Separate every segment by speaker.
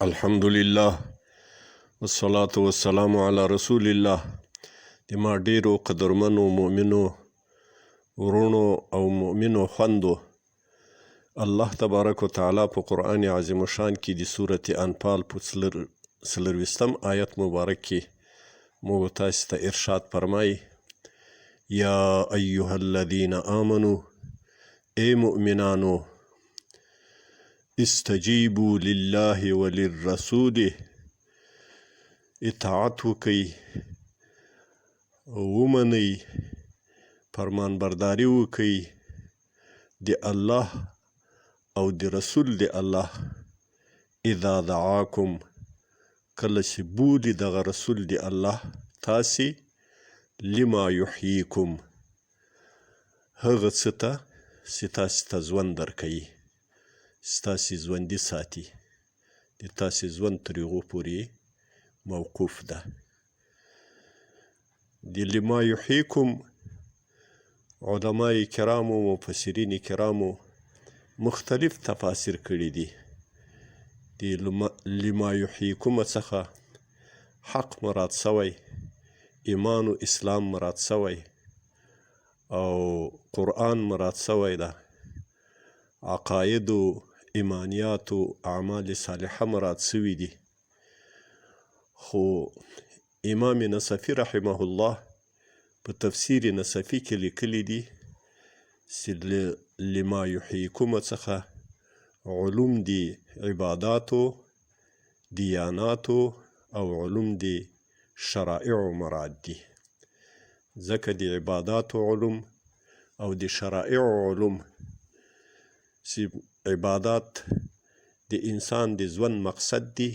Speaker 1: الحمد لله والصلاة والسلام على رسول الله. د ما ډیرو قدرمنو مؤمنو ورونو او مؤمنو خوندو، الله تبارک وتعالی په قرآن عظیم شان کې د سورة انفال په 40 آیت مبارک کې موږ تاسو ته ارشاد فرمایي: یا ایها الذین آمنو، ای مؤمنانو، استجیبوا لله وللرسول، اطاعت وکئ، ومنئ، فرمانبرداري وکئ د الله او د رسول د الله. اذا دعاکم، کله چې بولي دغه رسول د الله تاسې لما یحییکم، هغه څه ته چې تاسې ته ژوند درکوي، ستاسې ژوندي ساتي، د تاسې ژوند تر هغو پورې موقوف ده. د لما یحییکم علماء کرامو، مفسرین کرامو مختلف تفاسیر کړي دي. د لما یحییکم څخه حق مراد سوی، ایمان و اسلام مراد سوی، او قرآن مراد سوی ده، عقاید و ایمانیات و اعمال صالحه مراد سوی دي. خو امام نصفی رحمه الله په تفسیر نصفی کې لیکلی دي چې لما یحییکم څخه علوم دی عباداتو، دیاناتو او علوم دی شرائع مراد دي. ځکه د عباداتو علوم او د شرائع علوم چې عبادات د انسان د ژوند مقصد دي،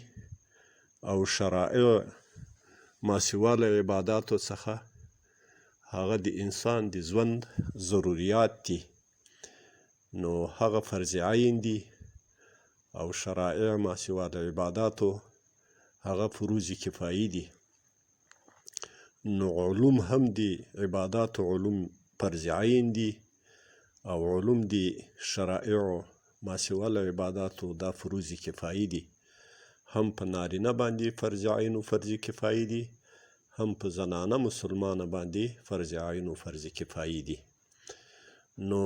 Speaker 1: او شرائع ماسوا له عباداتو څخه هغه د انسان د ژوند ضروریات دي. نو هغه فرض عین دي، او شرائع ماسوا له عباداتو هغه فروض کفایي دي. نو علوم هم د عباداتو علوم فرض عین دي، او علوم د شرائع ماسوا له عباداتو دا فروض کفایي دي. هم په نارینه باندې فرض عین و فرض کفایي دي، هم په زنانه مسلمانه باندې فرض عین و فرض کفایي دي. نو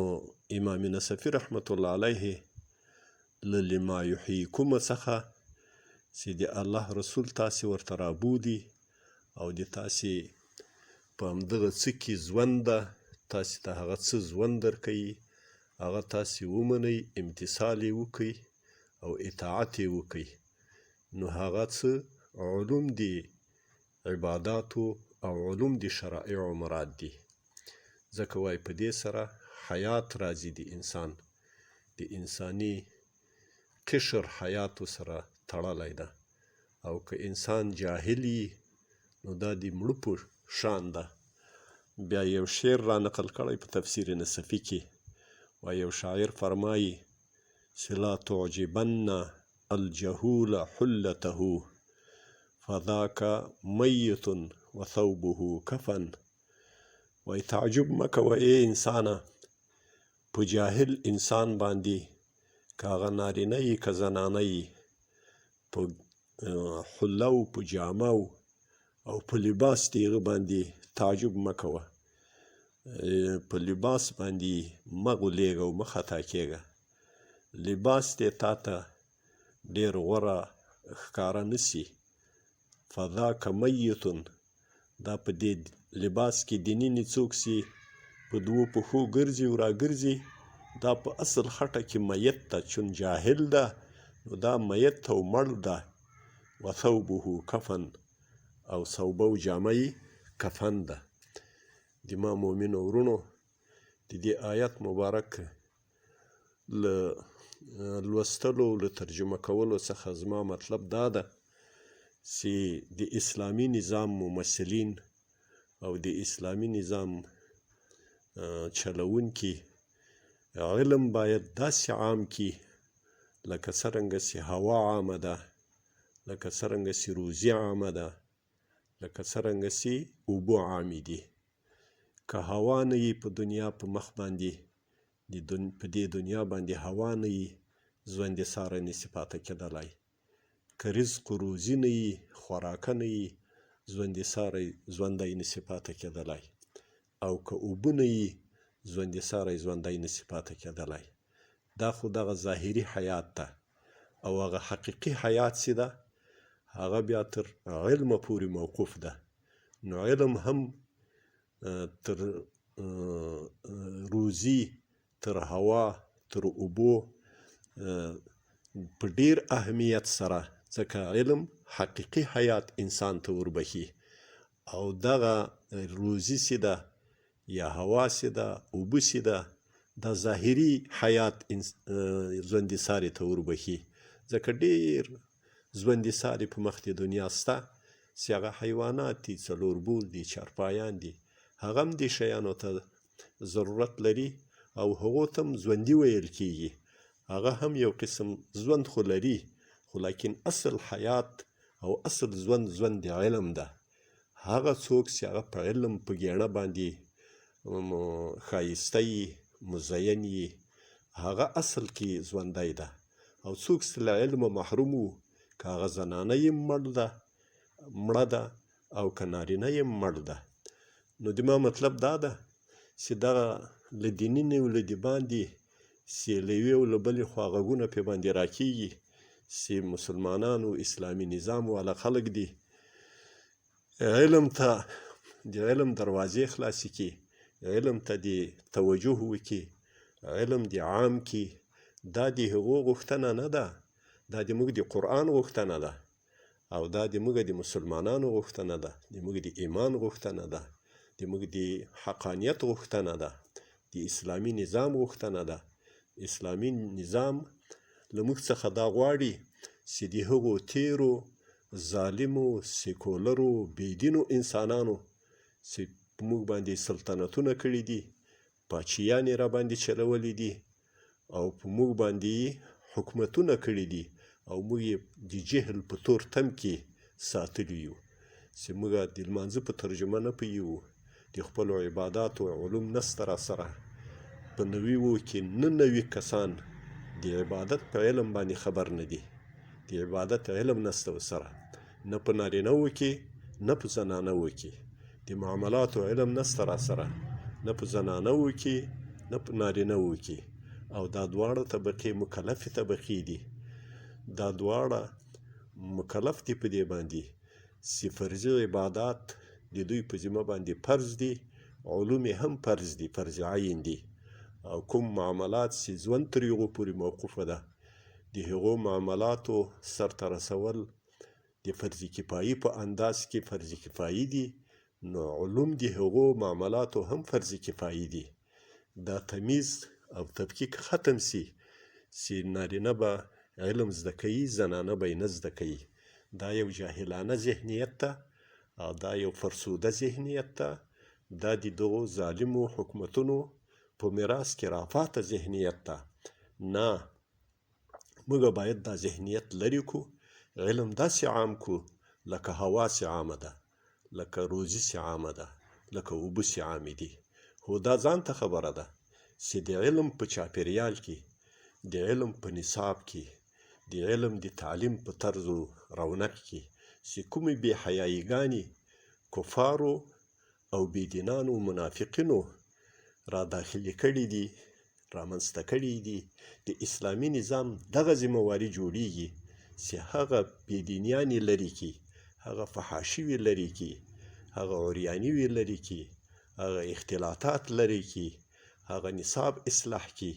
Speaker 1: امام نصفی رحمت الله علیه لما یحییکم څخه چې د الله رسول تاسې ورته رابولي او د تاسې په همدغه څه کې ژوند ده، تاسې ته هغه څه ژوند درکوي، هغه تاسې ومنئ، امتثال یې وکئ او اطاعت یې وکئ. نو هغه څه علوم دی عباداتو او علوم دی شرائع مراد دي. ځکه وایي په دې سره حیات راځي، د انسان د انساني قشر حیاتو سره تړلی ده. او که انسان جاهل وي نو دا د مړه په شان ده. بیا یو شعر را نقل کړی په تفسیر نصفی کې، و یو شاعر فرمایي چې لا تعجبن الجهول حلته فذاک میت وثوبه کفن. وای تعجب مکوه ای انسانه په جاهل انسان باندې، که هغه نارینه یي که زنانه یي، په حله و په جامه او په لباس د هغه باندې تعجب مکوه، په لباس باندې مه غولیږه او مه خطا کیږه. لباس دې تا ته ډېر غوره ښکاره نسي. فذاک میتون، دا په دې لباس کې دننه څوک چې په دوو پښو ګرځي او راګرځي، دا په اصل خټه کې میت ده، چون جاهل ده نو دا میت او مړ ده. وثوبه کفن، او ثوبه او جامه یې کفن ده. د ما مؤمنو ورونو، د دې آیت مبارک له لوستلو له ترجمه کولو څخه زما مطلب دا ده چې د اسلامي نظام ممثلین او د اسلامي نظام چلونکي علم باید داسې عام کړي لکه څرنګه چې هوا عامه ده، لکه څرنګه چې روزي عامه ده، لکه څرنګه چې اوبه عامې دي. که هوا نه وي په دنیا په مخ باندې، په دې دنیا باندې هوا نه وي، ژوند یې ساری نشي پاته کېدلی. که رزق و روزي نه وي، خوراکه نه وي، ژوندي ساری ژوندی نشي پاته کېدلی، او که اوبه نه وي ژوندي ساری ژوندی نشي پاته کېدلی. دا خو دغه ظاهري حیات ده، او هغه حقیقي حیات چې ده هغه بیا تر علمه پورې موقوف ده. نو علم هم تر روزي، تر هوا، تر اوبو په ډیر اهمیت سره، ځکه علم حقیقي حیات انسان ته وربخي. او دغه روزي چې ده یا هوا چې ده، اوبه چې ده، دا ظاهري حیات ژوندي ساري ته وربخي. ځکه ډیر ژوندي ساري په مخ د دنیا شته چې هغه حیوانات دي، څلوربول دي، چارپایان دي، هغه هم دې شیانو ته ضرورت لري او هغو ته هم ژوندي ویل کیږي. هغه هم یو قسم ژوند خو لري، خو لیکن اصل حیات او اصل ژوند د علم ده. هغه څوک چې هغه په علم په ګېڼه باندې ښایسته یي، مزین یي، هغه اصل کې ژوندی ده. او څوک چې له علمه محروم و، که هغه زنانه یې مړه ده او که نارینه یې مړ ده. نو د ما مطلب دا ده چې دغه له دیني نه له د باندې چې له یوې او له بلې خوا غږونه پرې باندې راکېږي چې مسلمانانو اسلامي نظام والا خلک دي، علم ته د علم دروازې خلاصې کړي، علم ته د توجه وکړي، علم د عام کړي. دا د هغو غوښتنه نه ده، دا د موږ د قرآن غوښتنه ده، او دا د موږ د مسلمانانو غوښتنه ده، د موږ د ایمان غوښتنه ده، د موږ د حقانیت غوښتنه ده، د اسلامي نظام غوښتنه ده. اسلامي نظام له موږ څخه دا غواړي چې د هغو تیرو ظالمو سیکولرو بېدینو انسانانو چې په موږ باندې سلطنتونه کړي دي، پاچیانې را باندې چلولي دي، او په موږ باندې حکومتونه کړي دي، او موږ یې د جهل په تور تم کې ساتلي یو چې موږ د لمانځه په ترجمه نه پوهېږو، د خپلو عباداتو علوم نشته راسره. په 90 کې 99 کسان د عبادت په علم باندې خبر نه دي، د عبادت علم نشته ورسره، نه په نارینه‌وو کې نه په زنانه‌وو کې، د معاملاتو علم نشته راسره، نه په زنانه‌وو کې نه په نارینه‌وو کې. او دا دواړه طبقې مکلفې طبقې دي، دا دواړه مکلف دي په دې باندې چې فرضي عبادات د دوی په ذمه باندې فرض دي، علوم یې هم فرض دي، فرض عین دي. او کوم معاملات چې ژوند تر هغو پورې موقوفه ده، د هغو معاملاتو سرته رسول د فرض کفایي په انداز کې فرض کفایي دي، نو علوم د هغو معاملاتو هم فرض کفایي دي. دا تمیز او تفکیک ختم سي چې نارینه به علم زده کوي، زنانه به یې نه زده کوي. دا یو جاهلانه ذهنیت ده، او دا یو فرسوده ذهنیت ده. دا د دغو ظالمو حکومتونو په میراث کې راپاته ذهنیت ده. نه، موږ باید دا ذهنیت لرې کړو، علم داسې عام کړو لکه هوا چې عامه ده، لکه روزي چې عامه ده، لکه اوبه چې عامې دي. خو دا ځان ته خبره ده چې د علم په چاپېریال کې، د علم په نصاب کې، د علم د تعلیم په طرز و رونق کې چې کومې بې حیاییګانې کفارو او بېدینانو منافقینو را داخلي کړي دي، رامنځته کړي دي، د اسلامي نظام دغه ذمهواري جوړیږي چې هغه بېدینیانې لرې کړي، هغه فحاشي وي لرې کړي، هغه عریاني وي لرې کړي، هغه اختلاطات لرې کړي، هغه نصاب اصلاح کړي،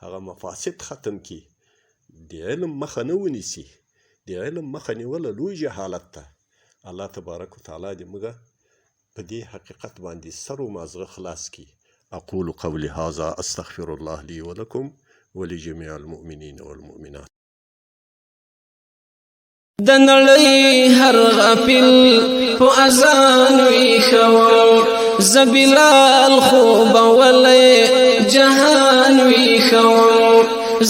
Speaker 1: هغه مفاسد ختم کړي. د علم مخه نه ونیسي. د علم مخه نیوله لوی جهالت ده. الله تبارک وتعالی دې موږ په دې حقیقت باندې سر و مازغه خلاص کړي. اقول قولي هذا استغفر الله لي ولكم ولجميع المؤمنين والمؤمنات.
Speaker 2: د نړۍ هر غافل په اذان وی خو زبلال خوب ولې جهان وی خو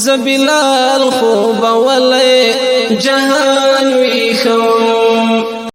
Speaker 2: زبلال خوب ولې جهان وی خو